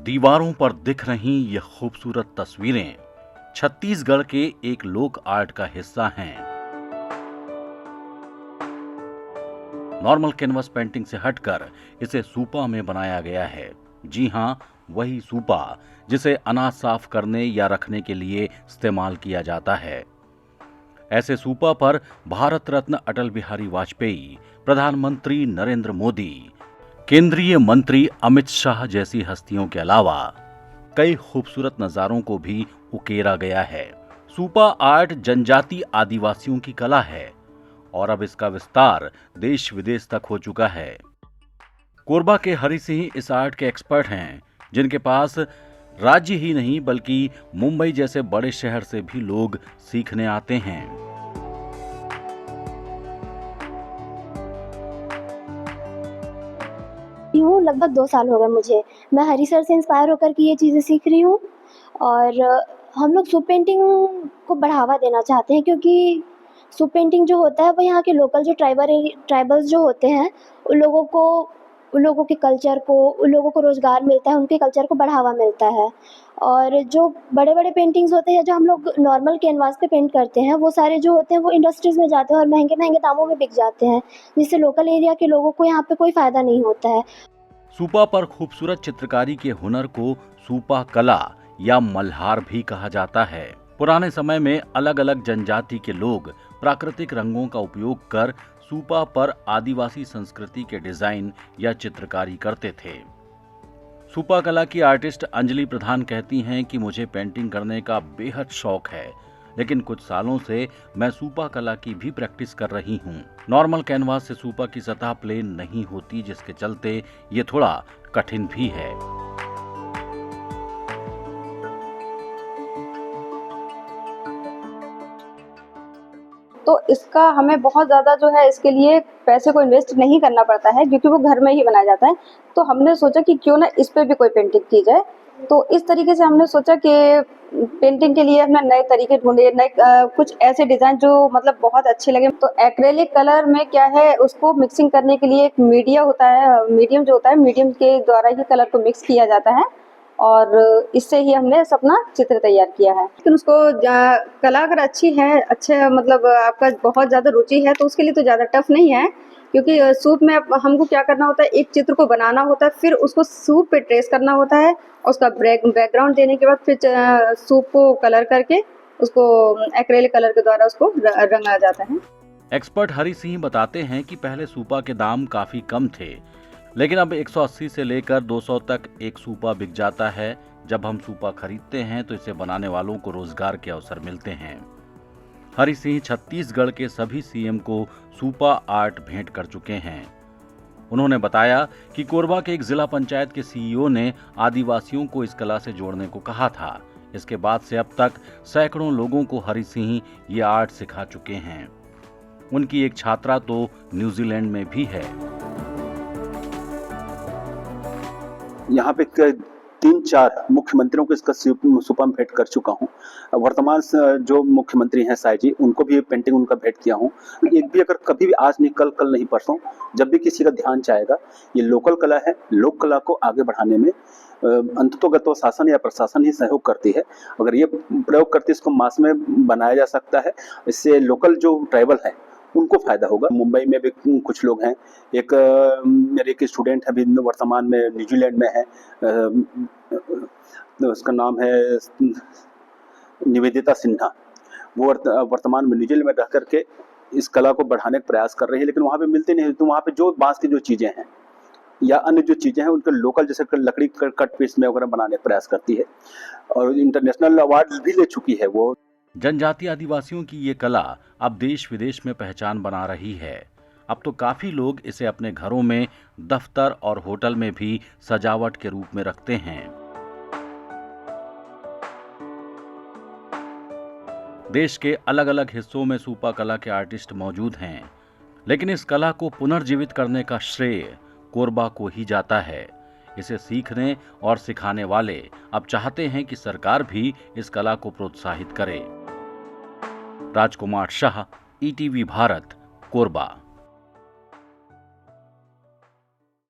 दीवारों पर दिख रही ये खूबसूरत तस्वीरें छत्तीसगढ़ के एक लोक आर्ट का हिस्सा हैं। नॉर्मल कैनवस पेंटिंग से हटकर इसे सूपा में बनाया गया है। जी हाँ, वही सूपा जिसे अनाज साफ करने या रखने के लिए इस्तेमाल किया जाता है। ऐसे सूपा पर भारत रत्न अटल बिहारी वाजपेयी, प्रधानमंत्री नरेंद्र मोदी, केंद्रीय मंत्री अमित शाह जैसी हस्तियों के अलावा कई खूबसूरत नजारों को भी उकेरा गया है। सूपा आर्ट जनजाति आदिवासियों की कला है और अब इसका विस्तार देश विदेश तक हो चुका है। कोरबा के हरि सिंह इस आर्ट के एक्सपर्ट हैं, जिनके पास राज्य ही नहीं बल्कि मुंबई जैसे बड़े शहर से भी लोग सीखने आते हैं। लगभग 2 साल हो गए मुझे। मैं हरी सर से इंस्पायर होकर के ये चीज़ें सीख रही हूँ और हम लोग सूप पेंटिंग को बढ़ावा देना चाहते हैं, क्योंकि सूप पेंटिंग जो होता है वो यहाँ के लोकल जो ट्राइबल्स जो होते हैं उन लोगों के कल्चर को, उन लोगों को रोज़गार मिलता है, उनके कल्चर को बढ़ावा मिलता है। और जो बड़े-बड़े पेंटिंग्स होते हैं जो हम लोग नॉर्मल कैनवास पे पेंट करते हैं, वो सारे जो होते हैं वो इंडस्ट्रीज़ में जाते हैं और महँगे-महँगे दामों में बिक जाते हैं, जिससे लोकल एरिया के लोगों को यहाँ पे कोई फ़ायदा नहीं होता है। सूपा पर खूबसूरत चित्रकारी के हुनर को सूपा कला या मल्हार भी कहा जाता है। पुराने समय में अलग अलग जनजाति के लोग प्राकृतिक रंगों का उपयोग कर सूपा पर आदिवासी संस्कृति के डिजाइन या चित्रकारी करते थे। सूपा कला की आर्टिस्ट अंजलि प्रधान कहती हैं कि मुझे पेंटिंग करने का बेहद शौक है, लेकिन कुछ सालों से मैं सूपा कला की भी प्रैक्टिस कर रही हूँ। नॉर्मल कैनवास से सूपा की सतह प्लेन नहीं होती, जिसके चलते ये थोड़ा कठिन भी है। तो इसका हमें बहुत ज़्यादा जो है इसके लिए पैसे को इन्वेस्ट नहीं करना पड़ता है, क्योंकि वो घर में ही बनाया जाता है। तो हमने सोचा कि क्यों ना इस पे भी कोई पेंटिंग की जाए। तो इस तरीके से हमने सोचा कि पेंटिंग के लिए हमने नए तरीके ढूंढे, नए कुछ ऐसे डिज़ाइन जो मतलब बहुत अच्छे लगे। तो एक्रेलिक कलर में क्या है, उसको मिक्सिंग करने के लिए एक मीडियम जो होता है, मीडियम के द्वारा ही कलर को मिक्स किया जाता है और इससे ही हमने अपना चित्र तैयार किया है। लेकिन उसको कला अगर अच्छी है, अच्छे मतलब आपका बहुत ज़्यादा रुचि है, तो उसके लिए तो ज़्यादा टफ नहीं है, क्योंकि सूप में हमको क्या करना होता है, एक चित्र को बनाना होता है, फिर उसको सूप पे ट्रेस करना होता है और उसका बैकग्राउंड देने के बाद फिर सूप को कलर करके उसको एक्रेलिक कलर के द्वारा उसको रंगा जाता है। एक्सपर्ट हरि सिंह बताते हैं कि पहले सूपा के दाम काफी कम थे, लेकिन अब 180 से लेकर 200 तक एक सूपा बिक जाता है। जब हम सूपा खरीदते हैं तो इसे बनाने वालों को रोजगार के अवसर मिलते हैं। हरि सिंह छत्तीसगढ़ के सभी सीएम को सूपा आर्ट भेंट कर चुके हैं। उन्होंने बताया कि कोरबा के एक जिला पंचायत के सीईओ ने आदिवासियों को इस कला से जोड़ने को कहा था। इसके बाद से अब तक सैकड़ों लोगों को हरि सिंह ये आर्ट सिखा चुके हैं। उनकी एक छात्रा तो न्यूजीलैंड में भी है। यहाँ पे 3-4 मुख्यमंत्रियों को इसका सूपा में भेंट कर चुका हूँ। वर्तमान जो मुख्यमंत्री हैं साई जी, उनको भी पेंटिंग उनका भेंट किया हूँ। एक भी अगर कभी भी आज नहीं, कल नहीं परसों, जब भी किसी का ध्यान चाहेगा, ये लोकल कला है, लोक कला को आगे बढ़ाने में अंततोगत शासन या प्रशासन ही सहयोग करती है। अगर ये प्रयोग करती है, इसको मास में बनाया जा सकता है। इससे लोकल जो ट्राइबल है उनको फायदा होगा। मुंबई में भी कुछ लोग हैं, एक मेरे एक स्टूडेंट है, अभी वर्तमान में न्यूजीलैंड में है, उसका नाम है निवेदिता सिन्हा। वो वर्तमान में न्यूजीलैंड में रह करके इस कला को बढ़ाने का प्रयास कर रही है, लेकिन वहाँ पे मिलते नहीं। तो वहाँ पे जो बांस की जो चीज़ें हैं या अन्य जो चीज़ें हैं, उनके लोकल जैसे लकड़ी कट पीस में वगैरह बनाने का प्रयास करती है और इंटरनेशनल अवार्ड भी ले चुकी है वो। जनजाति आदिवासियों की ये कला अब देश विदेश में पहचान बना रही है। अब तो काफी लोग इसे अपने घरों में, दफ्तर और होटल में भी सजावट के रूप में रखते हैं। देश के अलग अलग हिस्सों में सूपा कला के आर्टिस्ट मौजूद हैं, लेकिन इस कला को पुनर्जीवित करने का श्रेय कोरबा को ही जाता है। इसे सीखने और सिखाने वाले अब चाहते हैं कि सरकार भी इस कला को प्रोत्साहित करे। राजकुमार शाह, ईटीवी भारत, कोरबा।